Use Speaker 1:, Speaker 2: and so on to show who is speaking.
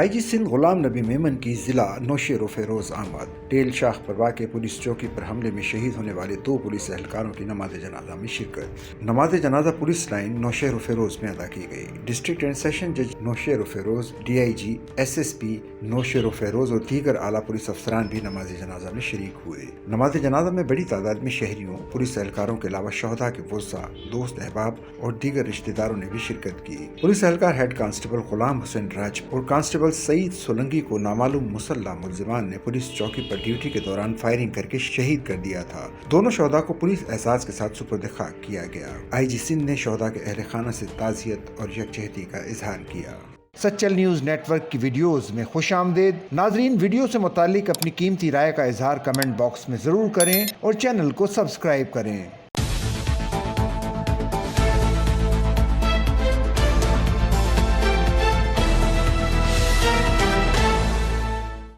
Speaker 1: آئی جی سندھ غلام نبی میمن کی ضلع نوشیر و فیروز آمد۔ ٹیل شاخ پر واقع پولیس چوکی پر حملے میں شہید ہونے والے 2 پولیس اہلکاروں کی نماز جنازہ میں شرکت۔ نماز جنازہ پولیس لائن نوشیر و فیروز میں ادا کی گئی۔ ڈسٹرکٹ اینڈ سیشن جج نوشیر و Feroze, D I G, S S P Noshir و فیروز اور دیگر اعلیٰ پولیس افسران بھی نماز جنازہ میں شریک ہوئے۔ نماز جنازہ میں بڑی تعداد میں شہریوں، پولیس اہلکاروں کے علاوہ شہداء کے وزراء، دوست احباب اور دیگر رشتہ داروں نے بھی شرکت کی۔ پولیس اہلکار ہیڈ کانسٹیبل غلام حسین راج اور کانسٹیبل سعید سولنگی کو نامعلوم مسلح ملزمان نے پولیس چوکی پر ڈیوٹی کے دوران فائرنگ کر کے شہید کر دیا تھا۔ دونوں شہداء کو پولیس اعزاز کے ساتھ سپرد خاک کیا گیا۔ آئی جی سندھ نے شہداء کے اہل خانہ سے تعزیت اور یکجہتی کا اظہار کیا۔
Speaker 2: سچل نیوز نیٹ ورک کی ویڈیوز میں خوش آمدید۔ ناظرین، ویڈیو سے متعلق اپنی قیمتی رائے کا اظہار کمنٹ باکس میں ضرور کریں اور چینل کو سبسکرائب کریں۔